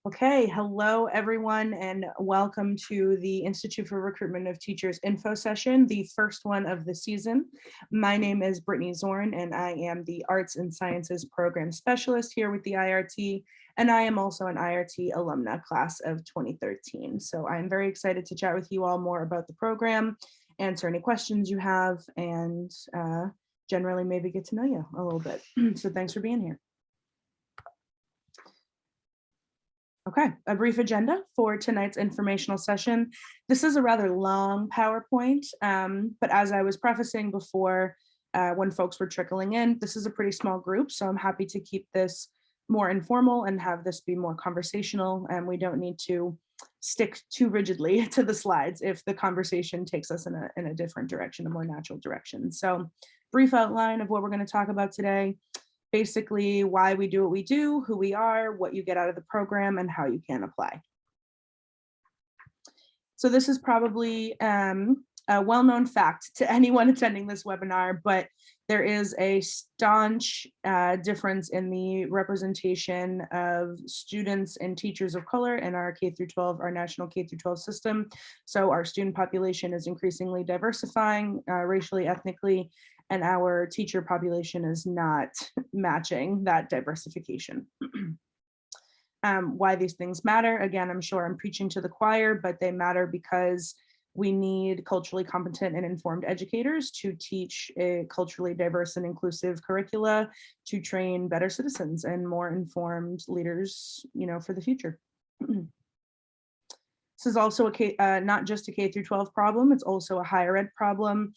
Okay, hello everyone and welcome to the Institute for Recruitment of Teachers info session, the first one of the season. My name is Brittany Zorn and I am the Arts and Sciences Program Specialist here with the IRT, and I am also an IRT alumna class of 2013. So I'm very excited to chat with you all more about the program, answer any questions you have, and generally maybe get to know you a little bit. So thanks for being here. Okay, a brief agenda for tonight's informational session. This is a rather long PowerPoint, but as I was prefacing before, when folks were trickling in, this is a pretty small group, so I'm happy to keep this more informal and have this be more conversational, and we don't need to stick too rigidly to the slides if the conversation takes us in a different direction, a more natural direction. So brief outline of what we're going to talk about today. Basically, why we do what we do, who we are, what you get out of the program, and how you can apply. So this is probably a well-known fact to anyone attending this webinar, but there is a staunch difference in the representation of students and teachers of color in our K-12, our national K-12 system. So our student population is increasingly diversifying racially, ethnically, and our teacher population is not matching that diversification. Why these things matter, again, I'm sure I'm preaching to the choir, but they matter because we need culturally competent and informed educators to teach a culturally diverse and inclusive curricula to train better citizens and more informed leaders, for the future. This is also not just a K-12 problem, it's also a higher ed problem.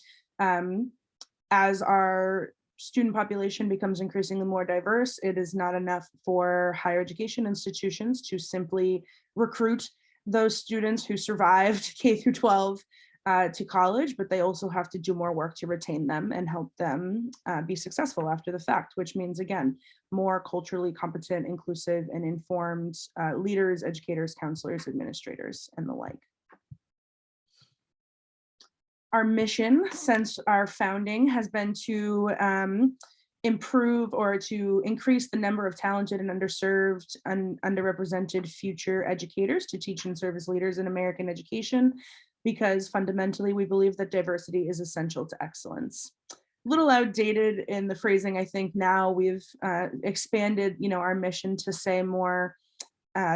As our student population becomes increasingly more diverse, it is not enough for higher education institutions to simply recruit those students who survived K-12 to college, but they also have to do more work to retain them and help them be successful after the fact, which means, again, more culturally competent, inclusive, and informed leaders, educators, counselors, administrators, and the like. Our mission since our founding has been to improve or to increase the number of talented and underserved and underrepresented future educators to teach and serve as leaders in American education, because fundamentally we believe that diversity is essential to excellence. A little outdated in the phrasing, I think now we've expanded, our mission to say more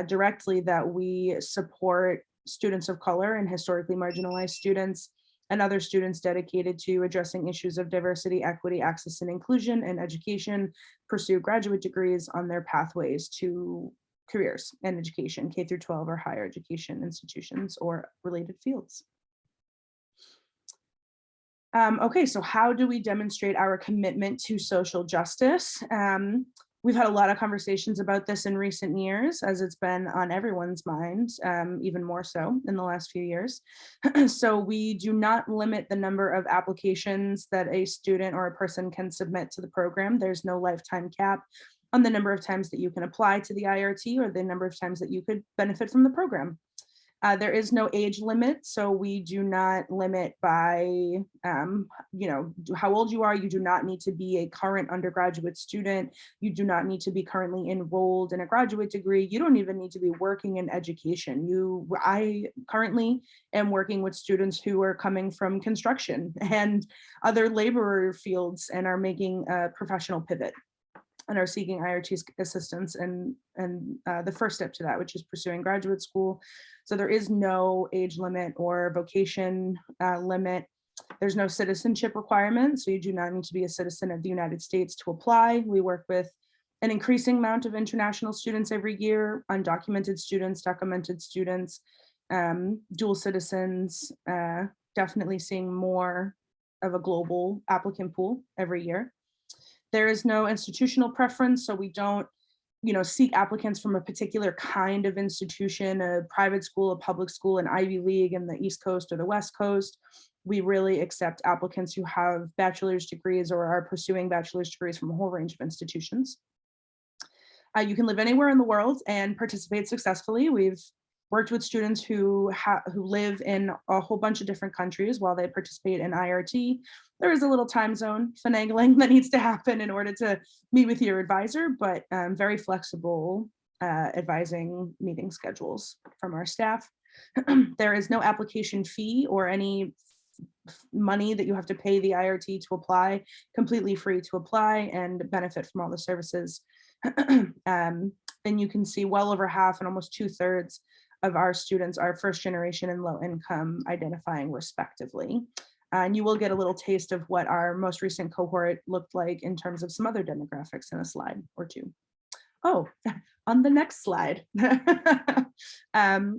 directly that we support students of color and historically marginalized students and other students dedicated to addressing issues of diversity, equity, access, and inclusion in education, pursue graduate degrees on their pathways to careers in education, K-12 or higher education institutions or related fields. Okay, so how do we demonstrate our commitment to social justice? We've had a lot of conversations about this in recent years, as it's been on everyone's mind, even more so in the last few years. So we do not limit the number of applications that a student or a person can submit to the program. There's no lifetime cap on the number of times that you can apply to the IRT or the number of times that you could benefit from the program. There is no age limit, so we do not limit by, how old you are. You do not need to be a current undergraduate student. You do not need to be currently enrolled in a graduate degree. You don't even need to be working in education. I currently am working with students who are coming from construction and other laborer fields and are making a professional pivot and are seeking IRT assistance and the first step to that, which is pursuing graduate school. So there is no age limit or vocation limit. There's no citizenship requirement, so you do not need to be a citizen of the United States to apply. We work with an increasing amount of international students every year, undocumented students, documented students, dual citizens, definitely seeing more of a global applicant pool every year. There is no institutional preference, so we don't, seek applicants from a particular kind of institution, a private school, a public school, an Ivy League in the East Coast or the West Coast. We really accept applicants who have bachelor's degrees or are pursuing bachelor's degrees from a whole range of institutions. You can live anywhere in the world and participate successfully. We've worked with students who live in a whole bunch of different countries while they participate in IRT. There is a little time zone finagling that needs to happen in order to meet with your advisor, but very flexible advising meeting schedules from our staff. There is no application fee or any money that you have to pay the IRT to apply, completely free to apply and benefit from all the services. And you can see well over half and almost 2/3 of our students are first generation and low income identifying respectively. And you will get a little taste of what our most recent cohort looked like in terms of some other demographics in a slide or two. Oh, on the next slide.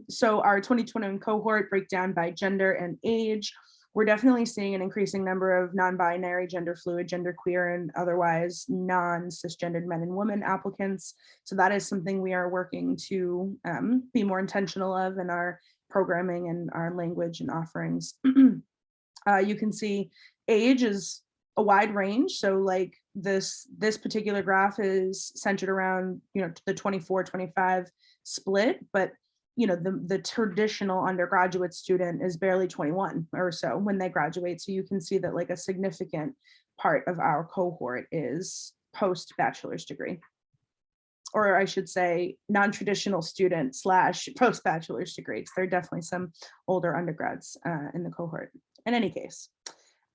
So our 2021 cohort breakdown by gender and age. We're definitely seeing an increasing number of non-binary, gender fluid, genderqueer, and otherwise non-cisgendered men and women applicants. So that is something we are working to be more intentional of in our programming and our language and offerings. You can see age is a wide range. So like this particular graph is centered around, the 24-25 split, but the traditional undergraduate student is barely 21 or so when they graduate. So you can see that like a significant part of our cohort is post-bachelor's degree, or I should say non-traditional student / post-bachelor's degree. There are definitely some older undergrads in the cohort. In any case,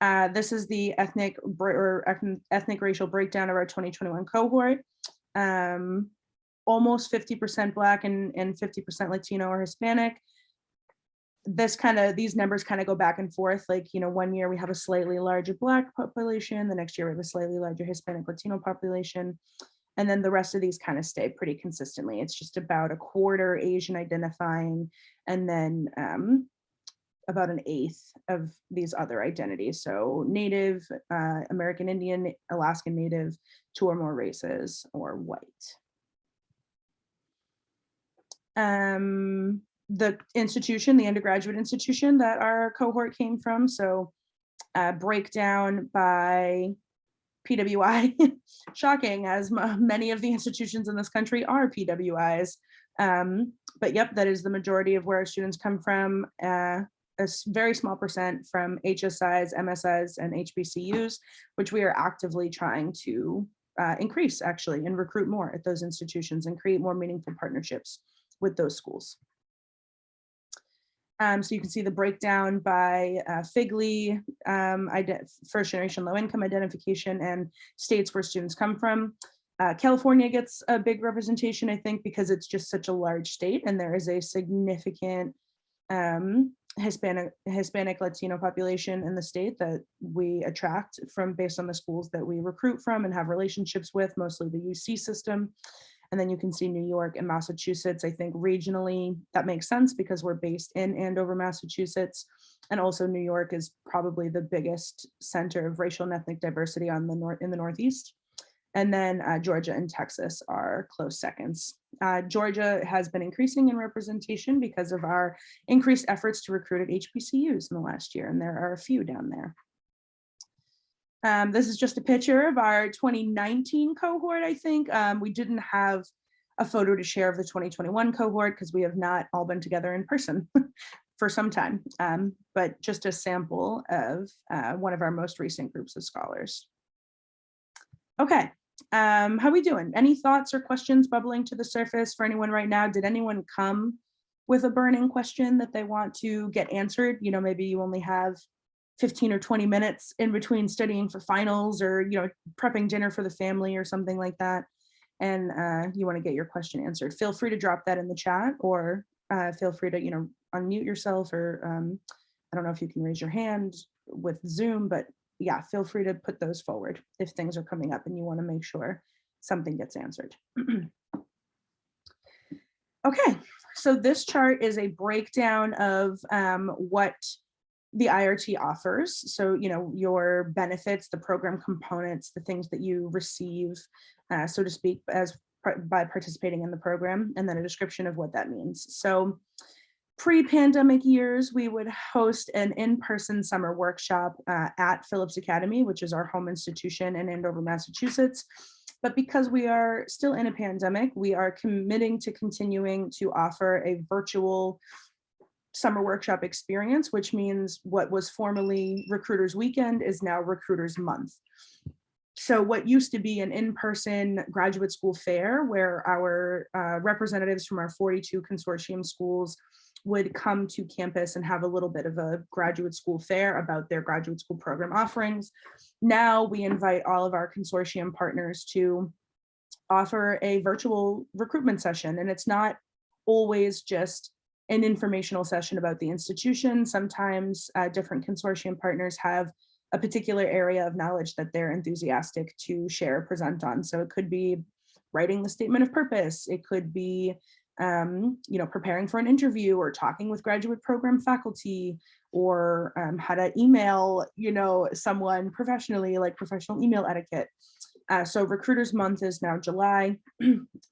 this is the ethnic racial breakdown of our 2021 cohort. Almost 50% Black and 50% Latino or Hispanic. These numbers kind of go back and forth. Like, 1 year we have a slightly larger Black population, the next year we have a slightly larger Hispanic Latino population. And then the rest of these kind of stay pretty consistently. It's just about a quarter Asian identifying, and then about an 1/8 of these other identities. So Native, American Indian, Alaskan Native, 2 or more races, or white. The institution, the undergraduate institution that our cohort came from. So breakdown by PWI, shocking, as many of the institutions in this country are PWIs. But yep, that is the majority of where our students come from. A very small percent from HSIs, MSIs, and HBCUs, which we are actively trying to increase actually and recruit more at those institutions and create more meaningful partnerships with those schools. So you can see the breakdown by FIGLY, first generation low income identification, and states where students come from. California gets a big representation, I think, because it's just such a large state and there is a significant Hispanic Latino population in the state that we attract from based on the schools that we recruit from and have relationships with, mostly the UC system. And then you can see New York and Massachusetts. I think regionally that makes sense because we're based in Andover, Massachusetts. And also New York is probably the biggest center of racial and ethnic diversity in the Northeast. And then Georgia and Texas are close seconds. Georgia has been increasing in representation because of our increased efforts to recruit at HBCUs in the last year. And there are a few down there. This is just a picture of our 2019 cohort, I think. We didn't have a photo to share of the 2021 cohort because we have not all been together in person for some time, but just a sample of one of our most recent groups of scholars. Okay, how we doing? Any thoughts or questions bubbling to the surface for anyone right now? Did anyone come with a burning question that they want to get answered? Maybe you only have 15 or 20 minutes in between studying for finals or prepping dinner for the family or something like that, and you want to get your question answered. Feel free to drop that in the chat, or feel free to unmute yourself, or I don't know if you can raise your hand with Zoom, but yeah, feel free to put those forward if things are coming up and you want to make sure something gets answered. Okay, so this chart is a breakdown of what the IRT offers. So, your benefits, the program components, the things that you receive, so to speak, by participating in the program, and then a description of what that means. So pre-pandemic years, we would host an in-person summer workshop at Phillips Academy, which is our home institution in Andover, Massachusetts. But because we are still in a pandemic, we are committing to continuing to offer a virtual summer workshop experience, which means what was formerly Recruiters Weekend is now Recruiters Month. So what used to be an in-person graduate school fair where our representatives from our 42 consortium schools would come to campus and have a little bit of a graduate school fair about their graduate school program offerings. Now we invite all of our consortium partners to offer a virtual recruitment session, and it's not always just an informational session about the institution. Sometimes different consortium partners have a particular area of knowledge that they're enthusiastic to share, present on. So it could be writing the statement of purpose. It could be, preparing for an interview or talking with graduate program faculty, or how to email, someone professionally, like professional email etiquette. So Recruiters Month is now July.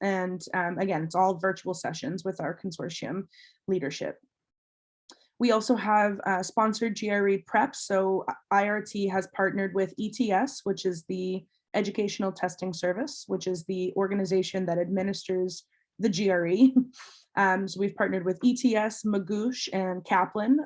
And again, it's all virtual sessions with our consortium leadership. We also have sponsored GRE prep. So IRT has partnered with ETS, which is the Educational Testing Service, which is the organization that administers the GRE. So we've partnered with ETS, Magoosh, and Kaplan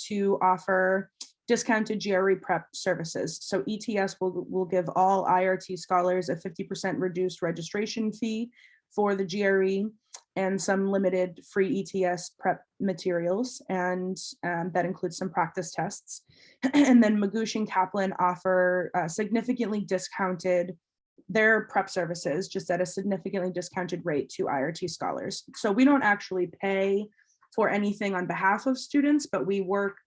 to offer discounted GRE prep services. So ETS will give all IRT scholars a 50% reduced registration fee for the GRE and some limited free ETS prep materials, and that includes some practice tests. And then Magoosh and Kaplan offer significantly discounted their prep services, just at a significantly discounted rate to IRT scholars. So we don't actually pay for anything on behalf of students, but we work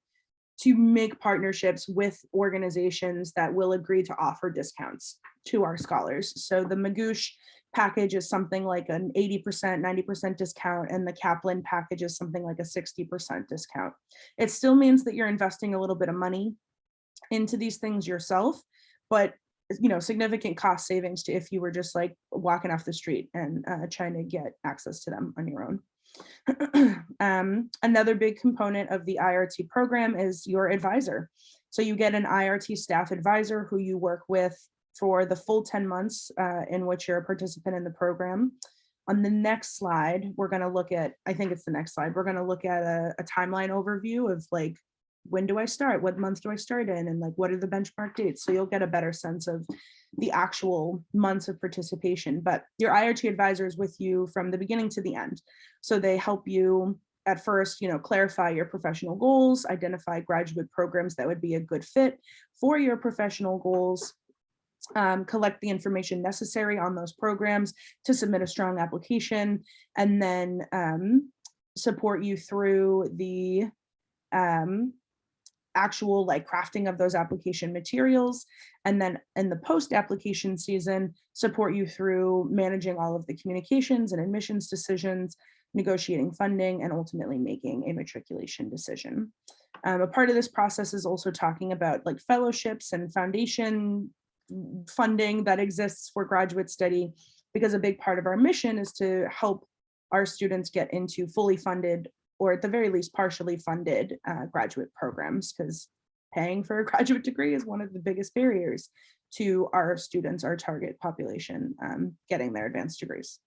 to make partnerships with organizations that will agree to offer discounts to our scholars. So the Magoosh package is something like an 80%, 90% discount, and the Kaplan package is something like a 60% discount. It still means that you're investing a little bit of money into these things yourself, but significant cost savings to if you were just like walking off the street and trying to get access to them on your own. Another big component of the IRT program is your advisor. So you get an IRT staff advisor who you work with for the full 10 months in which you're a participant in the program. On the next slide, we're going to look at, I think it's the next slide, we're going to look at a timeline overview of like, when do I start? What month do I start in? And like, what are the benchmark dates? So you'll get a better sense of the actual months of participation. But your IRT advisor is with you from the beginning to the end. So they help you at first, clarify your professional goals, identify graduate programs that would be a good fit for your professional goals, collect the information necessary on those programs to submit a strong application, and then support you through the actual like crafting of those application materials, and then in the post-application season support you through managing all of the communications and admissions decisions, negotiating funding, and ultimately making a matriculation decision. A part of this process is also talking about like fellowships and foundation funding that exists for graduate study, because a big part of our mission is to help our students get into fully funded, or at the very least partially funded graduate programs, because paying for a graduate degree is one of the biggest barriers to our students, our target population, getting their advanced degrees.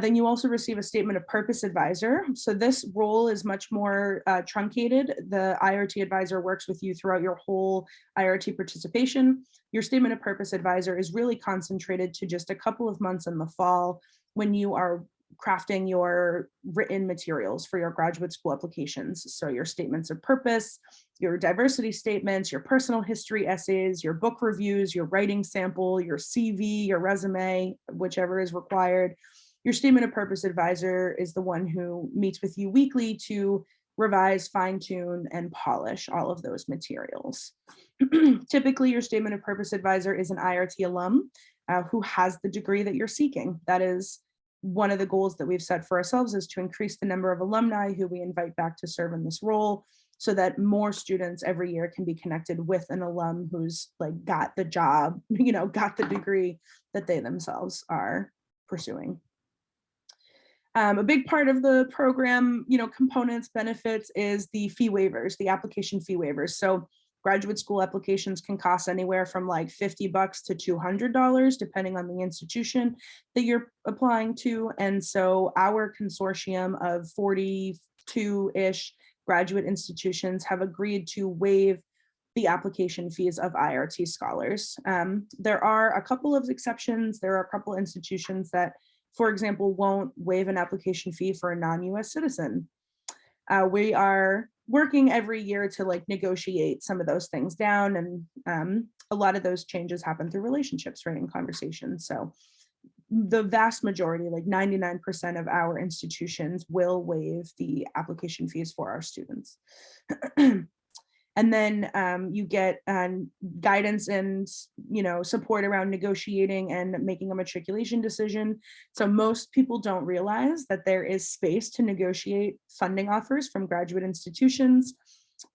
Then you also receive a statement of purpose advisor. So this role is much more truncated. The IRT advisor works with you throughout your whole IRT participation. Your statement of purpose advisor is really concentrated to just a couple of months in the fall when you are crafting your written materials for your graduate school applications. So your statements of purpose, your diversity statements, your personal history essays, your book reviews, your writing sample, your CV, your resume, whichever is required. Your statement of purpose advisor is the one who meets with you weekly to revise, fine tune, and polish all of those materials. Typically, your statement of purpose advisor is an IRT alum who has the degree that you're seeking. That is one of the goals that we've set for ourselves, is to increase the number of alumni who we invite back to serve in this role, so that more students every year can be connected with an alum who's like got the job, got the degree that they themselves are pursuing. A big part of the program, components, benefits, is the fee waivers, the application fee waivers. So graduate school applications can cost anywhere from like $50 to $200, depending on the institution that you're applying to. And so our consortium of 42-ish graduate institutions have agreed to waive the application fees of IRT Scholars. There are a couple of exceptions. There are a couple institutions that, for example, won't waive an application fee for a non-US citizen. We are working every year to like negotiate some of those things down, and a lot of those changes happen through relationships, right, and conversations. So the vast majority, like 99% of our institutions, will waive the application fees for our students. And then you get guidance and support around negotiating and making a matriculation decision. So most people don't realize that there is space to negotiate funding offers from graduate institutions.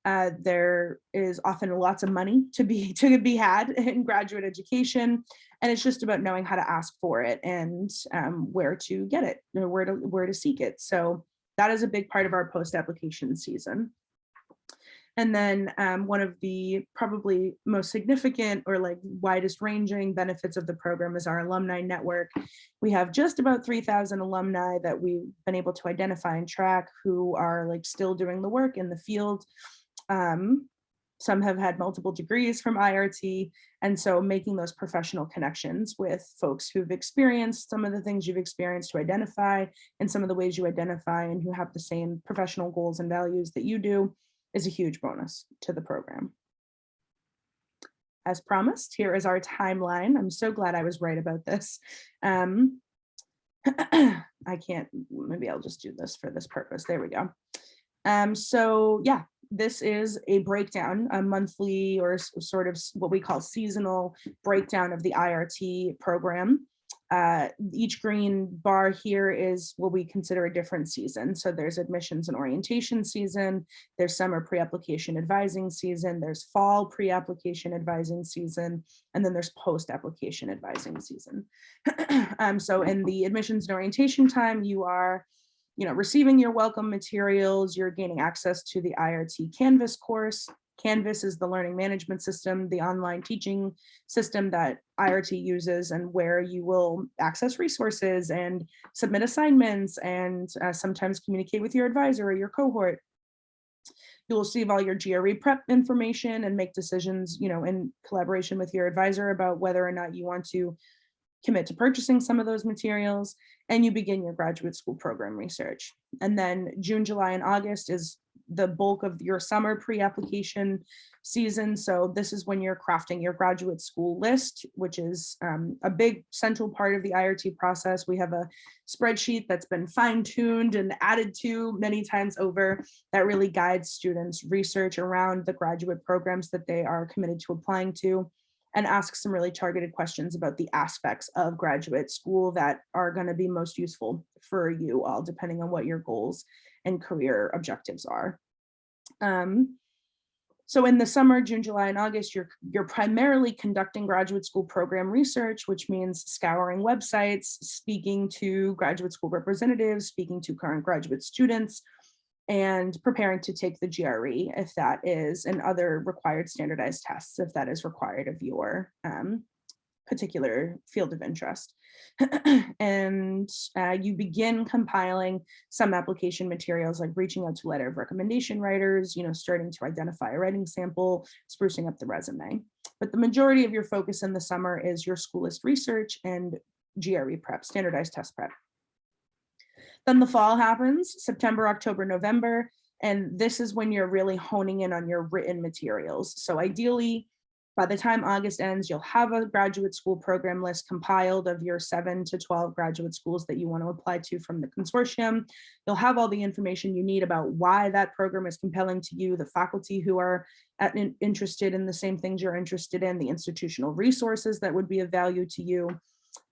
There is often lots of money to be had in graduate education, and it's just about knowing how to ask for it and where to get it, or where to seek it. So that is a big part of our post-application season. And then one of the probably most significant or like widest ranging benefits of the program is our alumni network. We have just about 3,000 alumni that we've been able to identify and track who are like still doing the work in the field. Some have had multiple degrees from IRT. And so making those professional connections with folks who've experienced some of the things you've experienced, to identify in some of the ways you identify and who have the same professional goals and values that you do, is a huge bonus to the program. As promised, here is our timeline. I'm so glad I was right about this. I can't, maybe I'll just do this for this purpose. There we go. So yeah, this is a breakdown, a monthly or sort of what we call seasonal breakdown of the IRT program. Each green bar here is what we consider a different season. So there's admissions and orientation season, there's summer pre-application advising season, there's fall pre-application advising season, and then there's post-application advising season. So in the admissions and orientation time, you are receiving your welcome materials, you're gaining access to the IRT Canvas course. Canvas is the learning management system, the online teaching system that IRT uses, and where you will access resources and submit assignments and sometimes communicate with your advisor or your cohort. You'll receive all your GRE prep information and make decisions, in collaboration with your advisor about whether or not you want to commit to purchasing some of those materials, and you begin your graduate school program research. And then June, July, and August is the bulk of your summer pre-application season. So this is when you're crafting your graduate school list, which is a big central part of the IRT process. We have a spreadsheet that's been fine-tuned and added to many times over that really guides students' research around the graduate programs that they are committed to applying to, and ask some really targeted questions about the aspects of graduate school that are going to be most useful for you all, depending on what your goals and career objectives are. So in the summer, June, July, and August, you're primarily conducting graduate school program research, which means scouring websites, speaking to graduate school representatives, speaking to current graduate students, and preparing to take the GRE if that is, and other required standardized tests if that is required of your particular field of interest. And you begin compiling some application materials, like reaching out to letter of recommendation writers, starting to identify a writing sample, sprucing up the resume. But the majority of your focus in the summer is your school list research and GRE prep, standardized test prep. Then the fall happens, September, October, November, and this is when you're really honing in on your written materials. So ideally, by the time August ends, you'll have a graduate school program list compiled of your 7 to 12 graduate schools that you want to apply to from the consortium. You'll have all the information you need about why that program is compelling to you, the faculty who are interested in the same things you're interested in, the institutional resources that would be of value to you.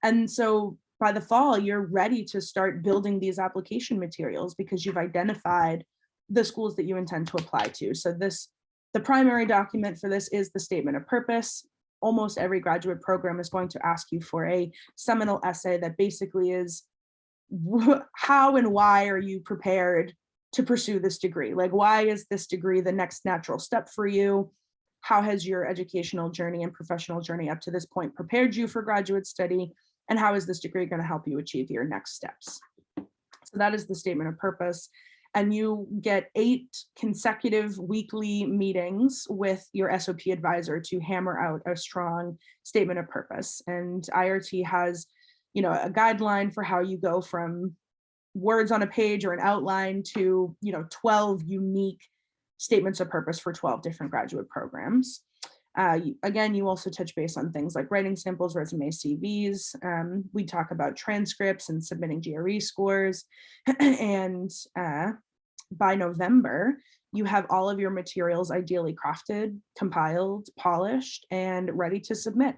And so by the fall, you're ready to start building these application materials because you've identified the schools that you intend to apply to. So the primary document for this is the statement of purpose. Almost every graduate program is going to ask you for a seminal essay that basically is how and why are you prepared to pursue this degree? Like, why is this degree the next natural step for you? How has your educational journey and professional journey up to this point prepared you for graduate study? And how is this degree going to help you achieve your next steps? So that is the statement of purpose. and you get 8 consecutive weekly meetings with your SOP advisor to hammer out a strong statement of purpose. And IRT has, a guideline for how you go from words on a page or an outline to, 12 unique statements of purpose for 12 different graduate programs. Again, you also touch base on things like writing samples, resumes, CVs. We talk about transcripts and submitting GRE scores. And by November, you have all of your materials ideally crafted, compiled, polished, and ready to submit.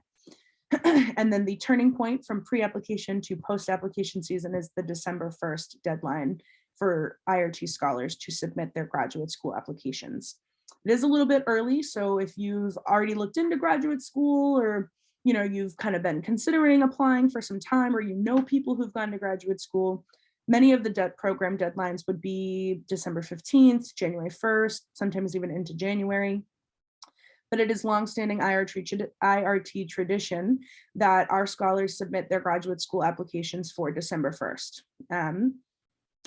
And then the turning point from pre-application to post-application season is the December 1st deadline for IRT scholars to submit their graduate school applications. It is a little bit early, so if you've already looked into graduate school, or you've kind of been considering applying for some time, or people who've gone to graduate school, many of the program deadlines would be December 15th, January 1st, sometimes even into January. But it is longstanding IRT tradition that our scholars submit their graduate school applications for December 1st.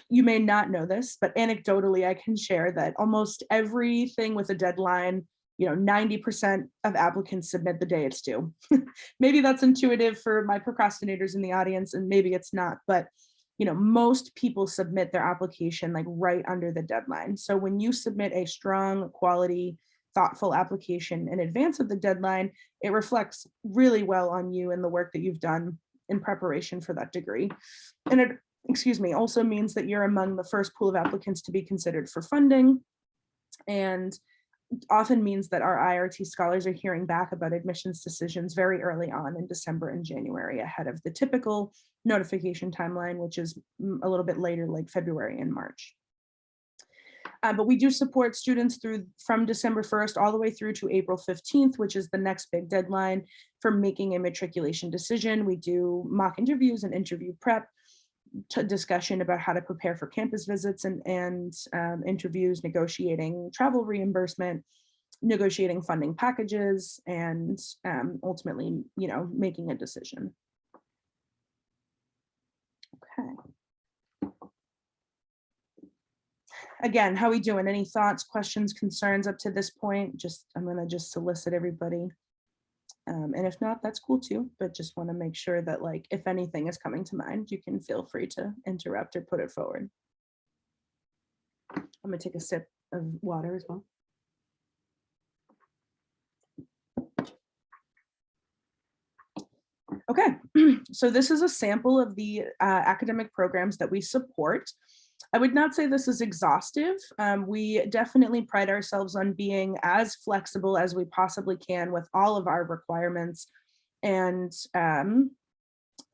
You may not know this, but anecdotally, I can share that almost everything with a deadline, 90% of applicants submit the day it's due. Maybe that's intuitive for my procrastinators in the audience, and maybe it's not, but most people submit their application like right under the deadline. So when you submit a strong, quality, thoughtful application in advance of the deadline, it reflects really well on you and the work that you've done in preparation for that degree. And it, also means that you're among the first pool of applicants to be considered for funding, and often means that our IRT scholars are hearing back about admissions decisions very early on in December and January, ahead of the typical notification timeline, which is a little bit later, like February and March. But we do support students from December 1st all the way through to April 15th, which is the next big deadline for making a matriculation decision. We do mock interviews and interview prep, discussion about how to prepare for campus visits and interviews, negotiating travel reimbursement, negotiating funding packages, and ultimately, making a decision. Okay. Again, how are we doing? Any thoughts, questions, concerns up to this point? I'm going to just solicit everybody. And if not, that's cool too, but just want to make sure that, like, if anything is coming to mind, you can feel free to interrupt or put it forward. I'm going to take a sip of water as well. Okay, so this is a sample of the academic programs that we support. I would not say this is exhaustive. We definitely pride ourselves on being as flexible as we possibly can with all of our requirements and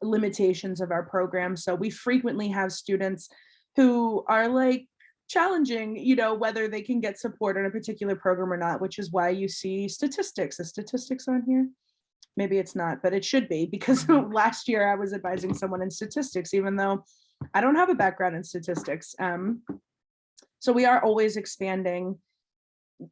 limitations of our program. So we frequently have students who are like challenging, whether they can get support in a particular program or not, which is why you see statistics. Is statistics on here? Maybe it's not, but it should be, because last year I was advising someone in statistics, even though I don't have a background in statistics. So we are always expanding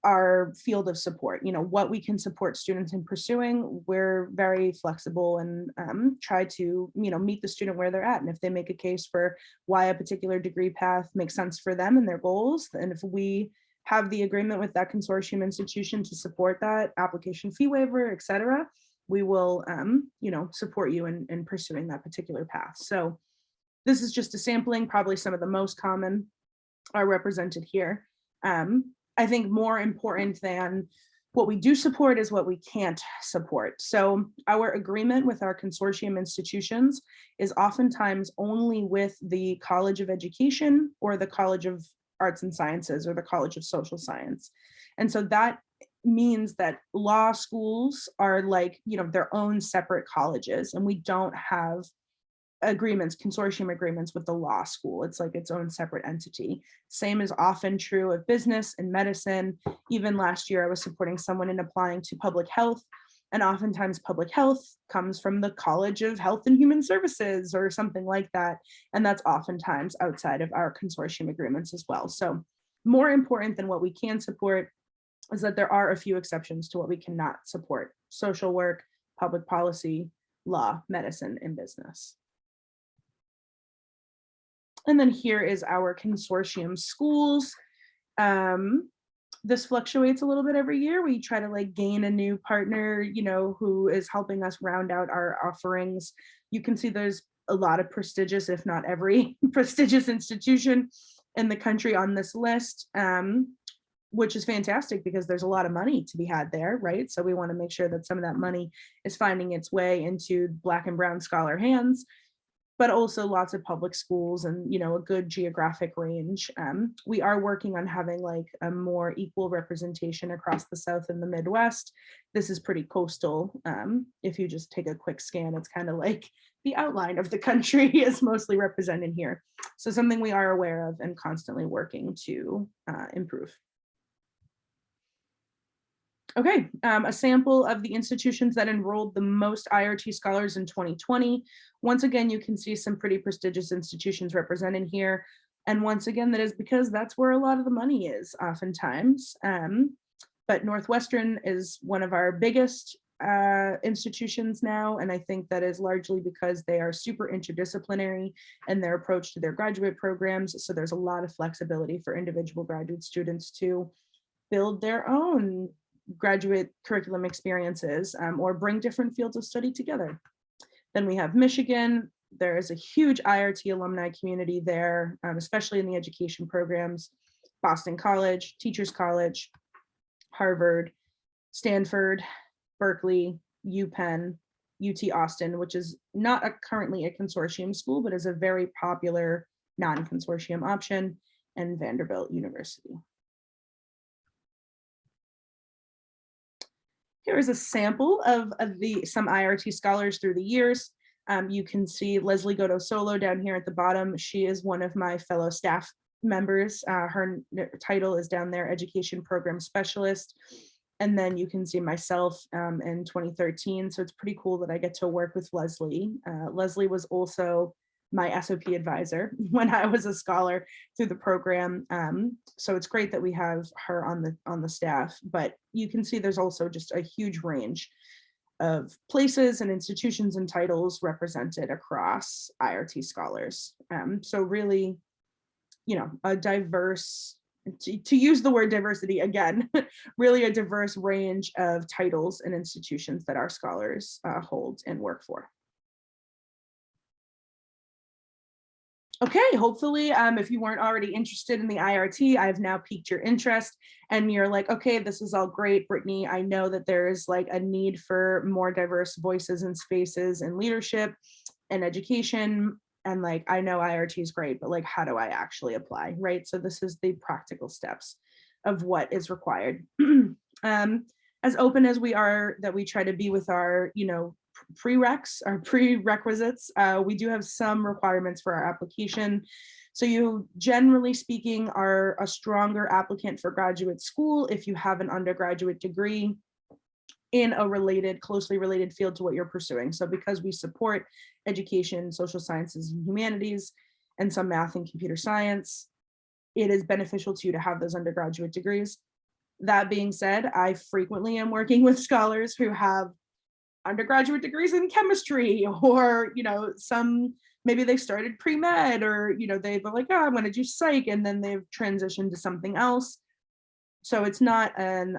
our field of support, what we can support students in pursuing. We're very flexible and try to, meet the student where they're at. And if they make a case for why a particular degree path makes sense for them and their goals, and if we have the agreement with that consortium institution to support that application fee waiver, et cetera, we will, support you in pursuing that particular path. So this is just a sampling. Probably some of the most common are represented here. I think more important than what we do support is what we can't support. So our agreement with our consortium institutions is oftentimes only with the College of Education or the College of Arts and Sciences or the College of Social Science. And so that means that law schools are like, their own separate colleges, and we don't have consortium agreements with the law school. It's like its own separate entity. Same is often true of business and medicine. Even last year, I was supporting someone in applying to public health, and oftentimes public health comes from the College of Health and Human Services or something like that. And that's oftentimes outside of our consortium agreements as well. So more important than what we can support is that there are a few exceptions to what we cannot support: social work, public policy, law, medicine, and business. And then here is our Consortium Schools. This fluctuates a little bit every year. We try to like gain a new partner, you know, who is helping us round out our offerings. You can see there's a lot of prestigious, if not every prestigious institution in the country on this list, which is fantastic because there's a lot of money to be had there, right? So we want to make sure that some of that money is finding its way into Black and brown scholar hands, but also lots of public schools and, you know, a good geographic range. We are working on having like a more equal representation across the South and the Midwest. This is pretty coastal. If you just take a quick scan, it's kind of like the outline of the country is mostly represented here. So something we are aware of and constantly working to improve. Okay, a sample of the institutions that enrolled the most IRT scholars in 2020. Once again, you can see some pretty prestigious institutions represented here. And once again, that is because that's where a lot of the money is oftentimes. But Northwestern is one of our biggest institutions now. And I think that is largely because they are super interdisciplinary in their approach to their graduate programs. So there's a lot of flexibility for individual graduate students to build their own graduate curriculum experiences or bring different fields of study together. Then we have Michigan. There is a huge IRT alumni community there, especially in the education programs. Boston College, Teachers College, Harvard, Stanford, Berkeley, UPenn, UT Austin, which is not currently a consortium school, but is a very popular non-consortium option, and Vanderbilt University. Here is a sample of some IRT scholars through the years. You can see Leslie Goto-Solo down here at the bottom. She is one of my fellow staff members. Her title is down there, Education Program Specialist. And then you can see myself in 2013. So it's pretty cool that I get to work with Leslie. Leslie was also my SOP advisor when I was a scholar through the program. So it's great that we have her on the staff, but you can see there's also just a huge range of places and institutions and titles represented across IRT scholars. So really, you know, a diverse, to use the word diversity again, really a diverse range of titles and institutions that our scholars hold and work for. Okay, hopefully, if you weren't already interested in the IRT, I've now piqued your interest and you're like, okay, this is all great, Brittany. I know that there's like a need for more diverse voices and spaces and leadership and education. And like, I know IRT is great, but like, how do I actually apply, right? So this is the practical steps of what is required. As open as we are, that we try to be with our, you know, prerequisites, we do have some requirements for our application. So you, generally speaking, are a stronger applicant for graduate school if you have an undergraduate degree in a closely related field to what you're pursuing. So because we support education, social sciences and humanities, and some math and computer science, it is beneficial to you to have those undergraduate degrees. That being said, I frequently am working with scholars who have undergraduate degrees in chemistry, or, you know, some, maybe they started pre-med, or, you know, they've been like, oh, I'm going to do psych, and then they've transitioned to something else. So it's not an,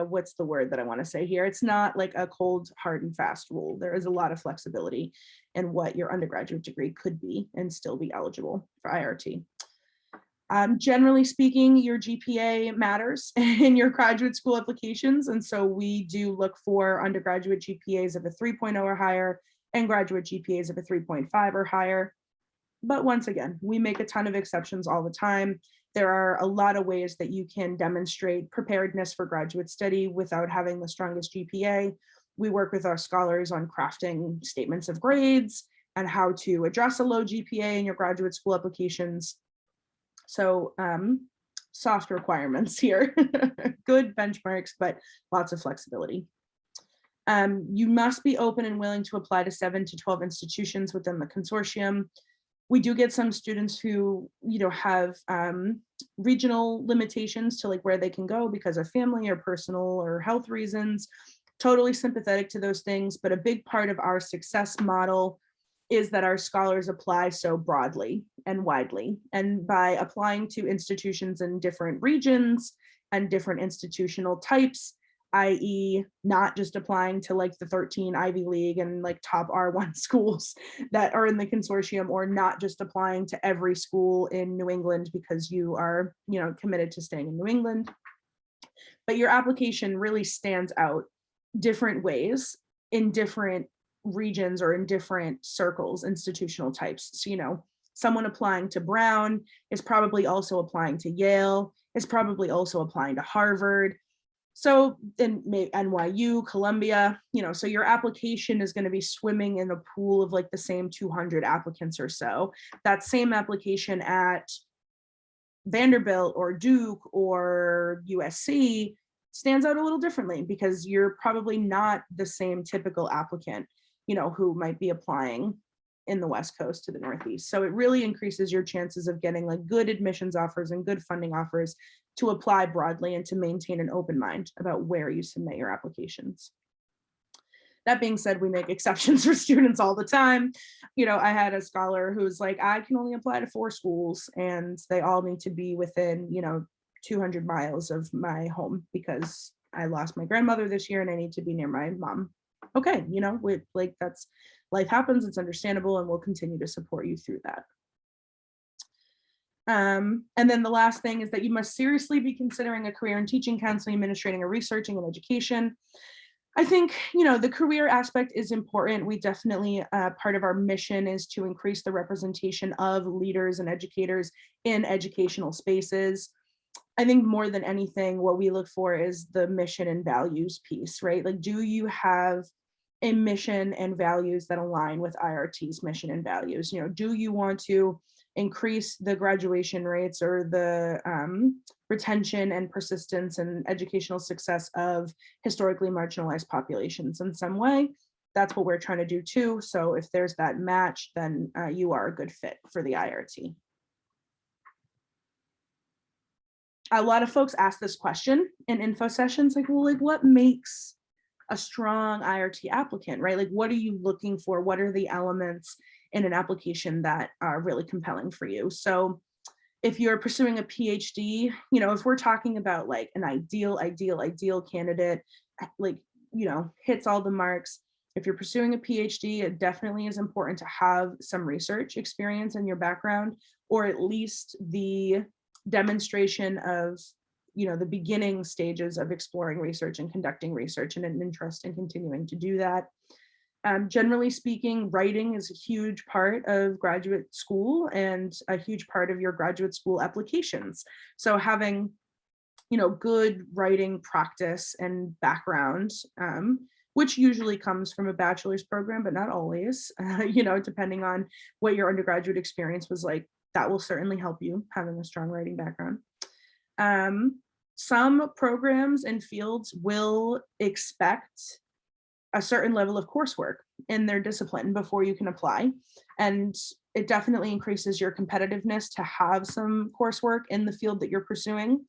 what's the word that I want to say here? It's not like a cold, hard and fast rule. There is a lot of flexibility in what your undergraduate degree could be and still be eligible for IRT. Generally speaking, your GPA matters in your graduate school applications. And so we do look for undergraduate GPAs of a 3.0 or higher and graduate GPAs of a 3.5 or higher. But once again, we make a ton of exceptions all the time. There are a lot of ways that you can demonstrate preparedness for graduate study without having the strongest GPA. We work with our scholars on crafting statements of grades and how to address a low GPA in your graduate school applications. So soft requirements here, good benchmarks, but lots of flexibility. You must be open and willing to apply to 7 to 12 institutions within the consortium. We do get some students who, you know, have regional limitations to like where they can go because of family or personal or health reasons. Totally sympathetic to those things, but a big part of our success model is that our scholars apply so broadly and widely. And by applying to institutions in different regions and different institutional types, i.e. not just applying to like the 13 Ivy League and like top R1 schools that are in the consortium, or not just applying to every school in New England because you are, committed to staying in New England. But your application really stands out different ways in different regions or in different circles, institutional types. So, someone applying to Brown is probably also applying to Yale, is probably also applying to Harvard. So then NYU, Columbia, so your application is going to be swimming in a pool of like the same 200 applicants or so. That same application at Vanderbilt or Duke or USC stands out a little differently because you're probably not the same typical applicant, who might be applying in the West Coast to the Northeast. So it really increases your chances of getting like good admissions offers and good funding offers to apply broadly and to maintain an open mind about where you submit your applications. That being said, we make exceptions for students all the time. I had a scholar who's like, I can only apply to 4 schools and they all need to be within, 200 miles of my home because I lost my grandmother this year and I need to be near my mom. Okay, that's life happens, it's understandable, and we'll continue to support you through that. And then the last thing is that you must seriously be considering a career in teaching, counseling, administrating, or researching in education. I think, the career aspect is important. We definitely, part of our mission is to increase the representation of leaders and educators in educational spaces. I think more than anything, what we look for is the mission and values piece, right? Like, do you have a mission and values that align with IRT's mission and values? Do you want to increase the graduation rates or the retention and persistence and educational success of historically marginalized populations in some way? That's what we're trying to do too. So if there's that match, then you are a good fit for the IRT. A lot of folks ask this question in info sessions, like, well, like what makes a strong IRT applicant, right? Like, what are you looking for? What are the elements in an application that are really compelling for you? So if you're pursuing a PhD, if we're talking about like an ideal candidate, like, hits all the marks. If you're pursuing a PhD, it definitely is important to have some research experience in your background, or at least the demonstration of, the beginning stages of exploring research and conducting research and an interest in continuing to do that. Generally speaking, writing is a huge part of graduate school and a huge part of your graduate school applications. So having, good writing practice and background, which usually comes from a bachelor's program, but not always, depending on what your undergraduate experience was like, that will certainly help you having a strong writing background. Some programs and fields will expect a certain level of coursework in their discipline before you can apply. And it definitely increases your competitiveness to have some coursework in the field that you're pursuing.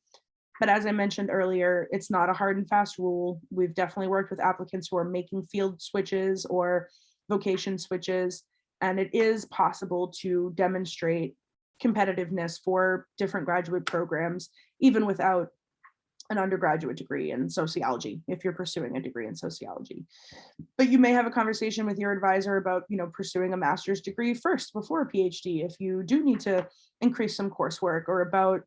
But as I mentioned earlier, it's not a hard and fast rule. We've definitely worked with applicants who are making field switches or vocation switches, and it is possible to demonstrate competitiveness for different graduate programs, even without an undergraduate degree in sociology, if you're pursuing a degree in sociology. But you may have a conversation with your advisor about, pursuing a master's degree first before a PhD, if you do need to increase some coursework, or about,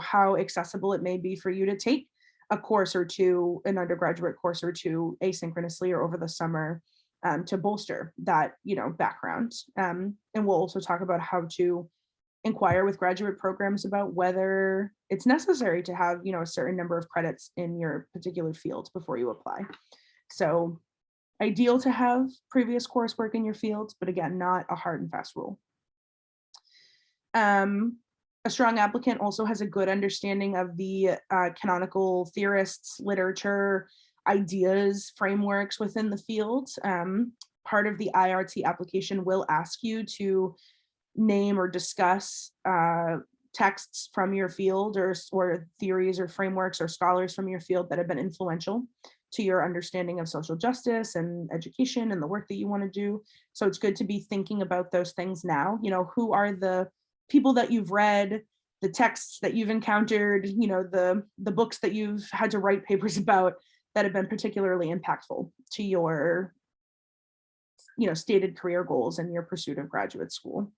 how accessible it may be for you to take a course or two, an undergraduate course or two, asynchronously or over the summer, to bolster that, background. And we'll also talk about how to inquire with graduate programs about whether it's necessary to have, a certain number of credits in your particular field before you apply. So ideal to have previous coursework in your field, but again, not a hard and fast rule. A strong applicant also has a good understanding of the canonical theorists, literature, ideas, frameworks within the field. Part of the IRT application will ask you to name or discuss texts from your field, or theories or frameworks or scholars from your field that have been influential to your understanding of social justice and education and the work that you want to do. So it's good to be thinking about those things now. You know, who are the people that you've read, the texts that you've encountered, you know, the books that you've had to write papers about that have been particularly impactful to your, you know, stated career goals and your pursuit of graduate school.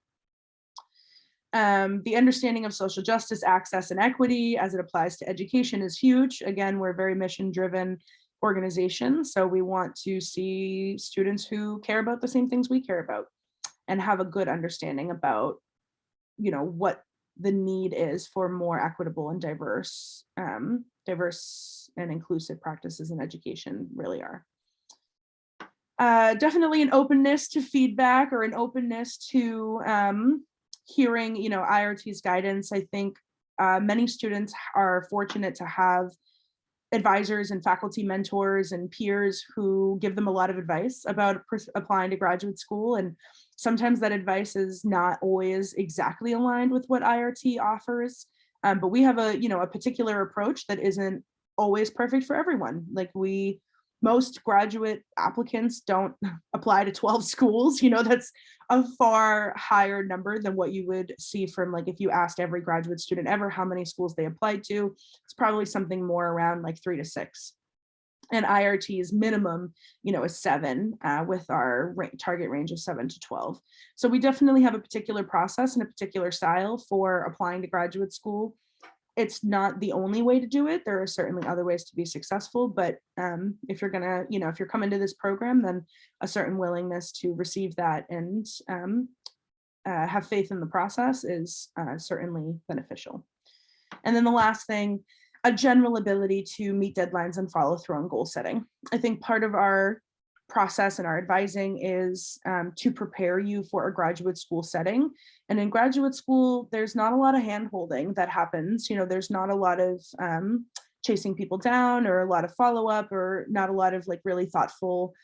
The understanding of social justice, access, and equity as it applies to education is huge. Again, we're a very mission-driven organization, so we want to see students who care about the same things we care about and have a good understanding about, you know, what the need is for more equitable and diverse and inclusive practices in education really are. Definitely an openness to feedback or an openness to hearing, you know, IRT's guidance. I think many students are fortunate to have advisors and faculty mentors and peers who give them a lot of advice about applying to graduate school. And sometimes that advice is not always exactly aligned with what IRT offers. But we have a, you know, a particular approach that isn't always perfect for everyone. Like most graduate applicants don't apply to 12 schools. You know, that's a far higher number than what you would see from, like, if you asked every graduate student ever how many schools they applied to, it's probably something more around like 3 to 6. And IRT's minimum, you know, is 7 with our target range of 7 to 12. So we definitely have a particular process and a particular style for applying to graduate school. It's not the only way to do it. There are certainly other ways to be successful, but if you're gonna, you know, if you're coming to this program, then a certain willingness to receive that and have faith in the process is certainly beneficial. And then the last thing, a general ability to meet deadlines and follow through on goal setting. I think part of our process and our advising is to prepare you for a graduate school setting. And in graduate school, there's not a lot of hand-holding that happens. You know, there's not a lot of chasing people down or a lot of follow-up or not a lot of like really thoughtful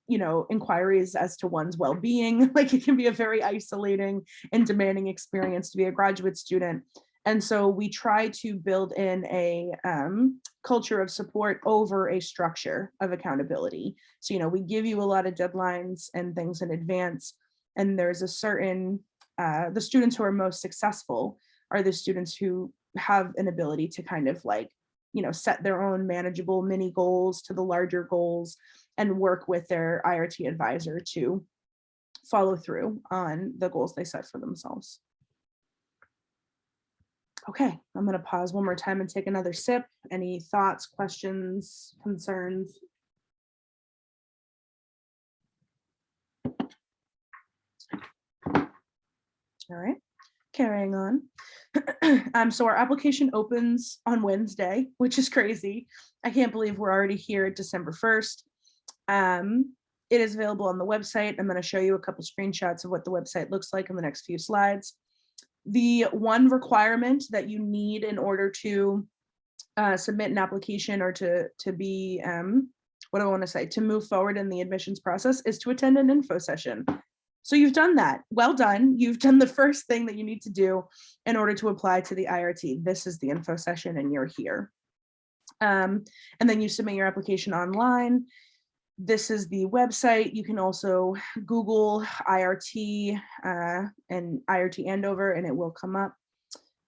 you know, inquiries as to one's well-being. Like, it can be a very isolating and demanding experience to be a graduate student. And so we try to build in a culture of support over a structure of accountability. So, you know, we give you a lot of deadlines and things in advance, and there's a certain, the students who are most successful are the students who have an ability to kind of like, you know, set their own manageable mini goals to the larger goals and work with their IRT advisor to follow through on the goals they set for themselves. Okay, I'm going to pause one more time and take another sip. Any thoughts, questions, concerns? All right, carrying on. So our application opens on Wednesday, which is crazy. I can't believe we're already here at December 1st. It is available on the website. I'm going to show you a couple screenshots of what the website looks like in the next few slides. The one requirement that you need in order to submit an application or to be, what do I want to say, to move forward in the admissions process is to attend an info session. So you've done that. Well done. You've done the first thing that you need to do in order to apply to the IRT. This is the info session and you're here. And then you submit your application online. This is the website. You can also Google IRT and IRT Andover and it will come up.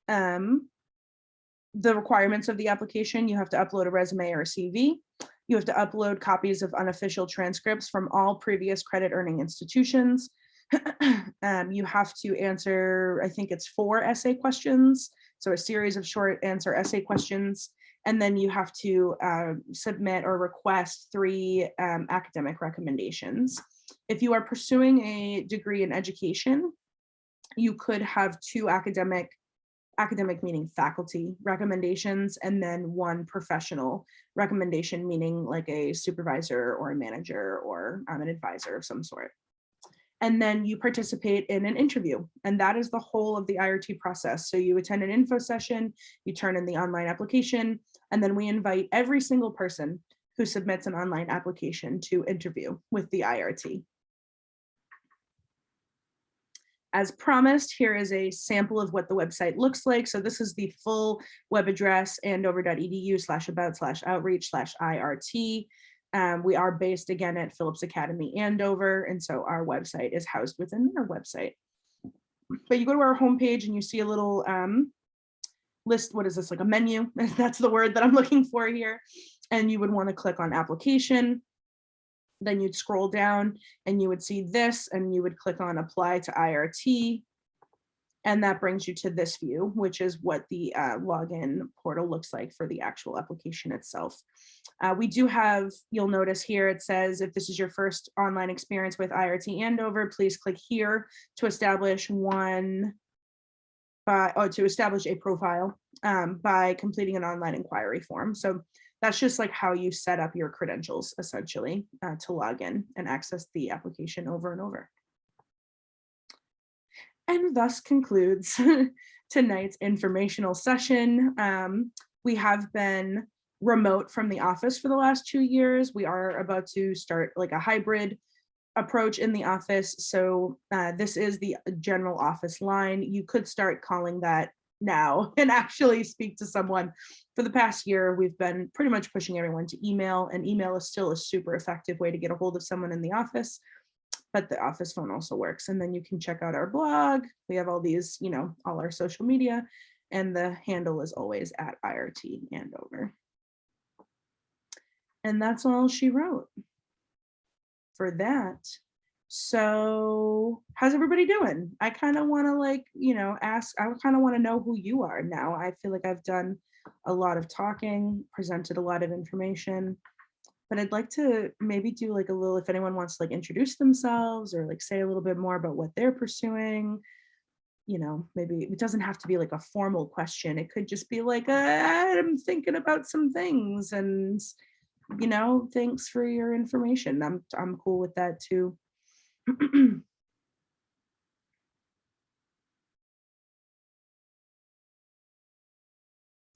The requirements of the application: you have to upload a resume or a CV. You have to upload copies of unofficial transcripts from all previous credit earning institutions. You have to answer, I think it's 4 essay questions. So a series of short answer essay questions. And then you have to submit or request 3 academic recommendations. If you are pursuing a degree in education, you could have 2 academic meaning faculty recommendations, and then 1 professional recommendation, meaning like a supervisor or a manager or an advisor of some sort. And then you participate in an interview, and that is the whole of the IRT process. So you attend an info session, you turn in the online application, and then we invite every single person who submits an online application to interview with the IRT. As promised, here is a sample of what the website looks like. So this is the full web address, andover.edu/about/outreach/IRT. We are based again at Phillips Academy Andover, and so our website is housed within our website. But you go to our homepage and you see a little list. What is this, like a menu? That's the word that I'm looking for here. And you would want to click on application. Then you'd scroll down and you would see this, and you would click on apply to IRT. And that brings you to this view, which is what the login portal looks like for the actual application itself. We do have, you'll notice here, it says, if this is your first online experience with IRT Andover, please click here to establish to establish a profile by completing an online inquiry form. So that's just like how you set up your credentials, essentially, to log in and access the application over and over. And thus concludes tonight's informational session. We have been remote from the office for the last 2 years. We are about to start like a hybrid approach in the office. So this is the general office line. You could start calling that now and actually speak to someone. For the past year, we've been pretty much pushing everyone to email, and email is still a super effective way to get a hold of someone in the office, but the office phone also works. And then you can check out our blog. We have all these, all our social media, and the handle is always at IRT Andover. And that's all she wrote for that. So how's everybody doing? I kind of want to ask, I kind of want to know who you are now. I feel like I've done a lot of talking, presented a lot of information, but I'd like to maybe do like a little, if anyone wants to like introduce themselves or like say a little bit more about what they're pursuing. Maybe it doesn't have to be like a formal question. It could just be like, I'm thinking about some things, and thanks for your information. I'm cool with that too.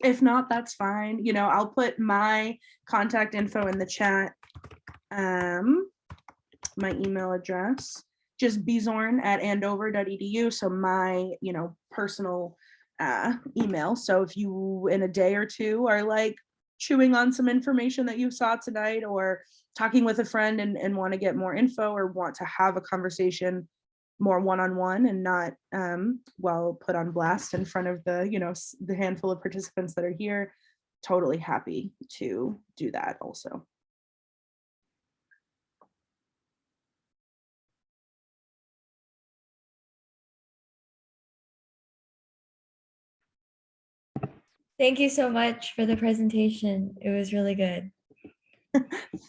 If not, that's fine. I'll put my contact info in the chat. My email address, just bzorn@andover.edu. So my, personal email. So if you in a day or two are like chewing on some information that you saw tonight, or talking with a friend and want to get more info, or want to have a conversation more one-on-one and not put on blast in front of the handful of participants that are here, totally happy to do that also. Thank you so much for the presentation. It was really good.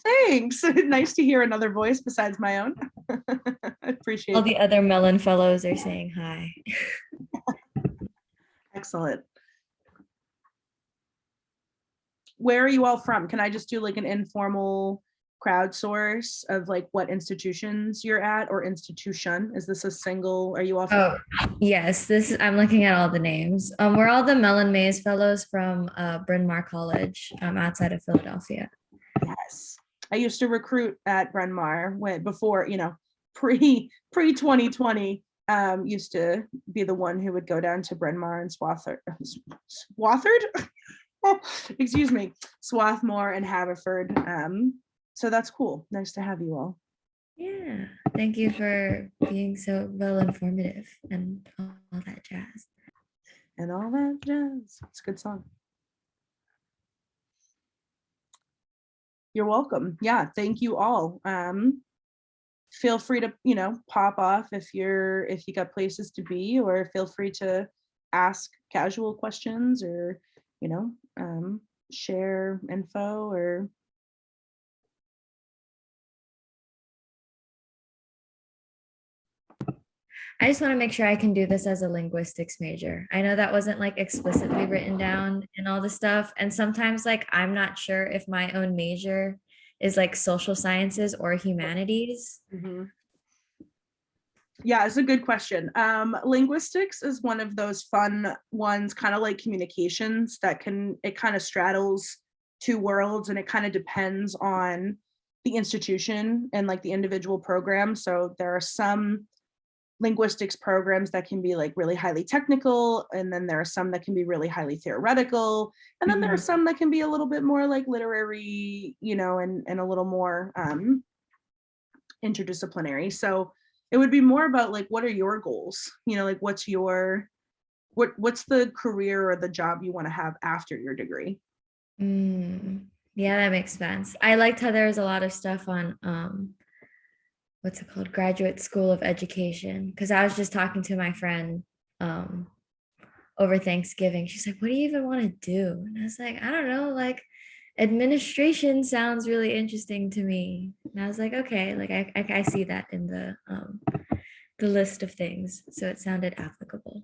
Thanks. Nice to hear another voice besides my own. I appreciate all the other Mellon fellows are saying hi. Excellent. Where are you all from? Can I just do like an informal crowdsource of like what institutions you're at, or institution? Is this a single? Are you all from? Oh, yes. I'm looking at all the names. We're all the Mellon Mays fellows from Bryn Mawr College outside of Philadelphia. Yes, I used to recruit at Bryn Mawr before, pre 2020. Used to be the one who would go down to Bryn Mawr and excuse me, Swarthmore and Haverford. So that's cool. Nice to have you all. Yeah, thank you for being so well informative and all that jazz. And all that jazz. It's a good song. You're welcome. Yeah, thank you all. Feel free to, pop off if you got places to be, or feel free to ask casual questions, or, share info, or I just want to make sure I can do this as a linguistics major. I know that wasn't like explicitly written down in all the stuff. And sometimes like, I'm not sure if my own major is like social sciences or humanities. Mm-hmm. Yeah, it's a good question. Linguistics is one of those fun ones, kind of like communications, it kind of straddles two worlds, and it kind of depends on the institution and like the individual program. So there are some linguistics programs that can be like really highly technical, and then there are some that can be really highly theoretical, and then there are some that can be a little bit more like literary, you know, and a little more interdisciplinary. So it would be more about like, what are your goals? You know, like what's the career or the job you want to have after your degree? Yeah, that makes sense. I liked how there was a lot of stuff on what's it called, Graduate School of Education, because I was just talking to my friend over Thanksgiving. She's like, what do you even want to do? And I was like, I don't know, like administration sounds really interesting to me. And I was like, okay, like I see that in the list of things, so it sounded applicable.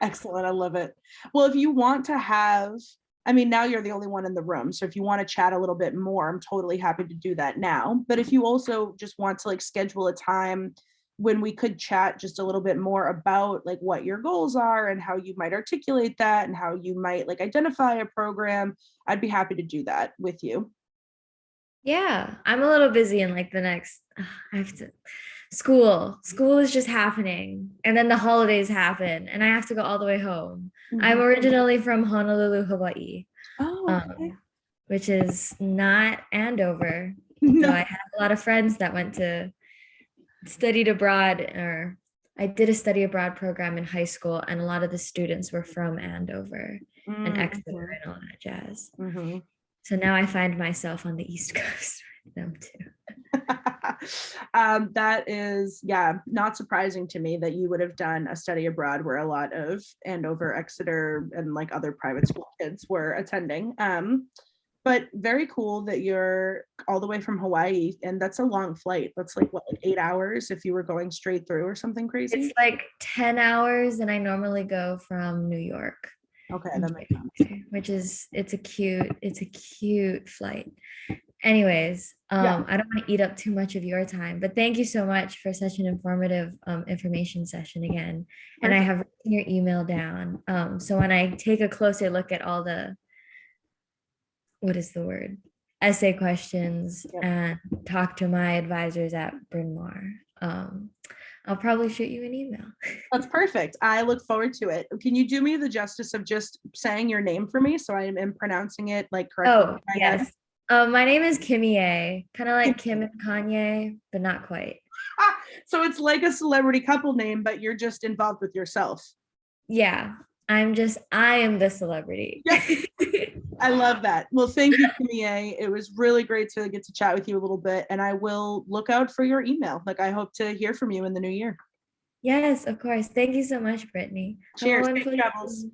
Excellent. I love it. Well, if you want to have, I mean, now you're the only one in the room. So if you want to chat a little bit more, I'm totally happy to do that now. But if you also just want to like schedule a time when we could chat just a little bit more about like what your goals are and how you might articulate that and how you might like identify a program, I'd be happy to do that with you. Yeah, I'm a little busy in like the next, I have to, school is just happening, and then the holidays happen and I have to go all the way home. I'm originally from Honolulu, Hawaii, Oh, okay. which is not Andover. No. So I have a lot of friends that went to studied abroad, or I did a study abroad program in high school, and a lot of the students were from Andover and Exeter and all that jazz. So now I find myself on the East Coast with them too. That is, yeah, not surprising to me that you would have done a study abroad where a lot of Andover, Exeter, and like other private school kids were attending. But very cool that you're all the way from Hawaii, and that's a long flight. That's like what, like 8 hours if you were going straight through or something crazy? It's like 10 hours, and I normally go from New York. Okay, that makes sense. Which is, it's a cute flight. Anyways, Yeah. I don't want to eat up too much of your time, but thank you so much for such an informative information session again. And I have written your email down. So when I take a closer look at all the, what is the word, essay questions, and talk to my advisors at Bryn Mawr, I'll probably shoot you an email. That's perfect. I look forward to it. Can you do me the justice of just saying your name for me so I am pronouncing it like correctly? Oh, yes. My name is Kimmy A, kind of like Kim and Kanye, but not quite. So it's like a celebrity couple name, but you're just involved with yourself. Yeah, I am the celebrity. I love that. Well, thank you, Kimmy A. It was really great to get to chat with you a little bit, and I will look out for your email. Like, I hope to hear from you in the new year. Yes, of course. Thank you so much, Brittany. Cheers. Safe travels.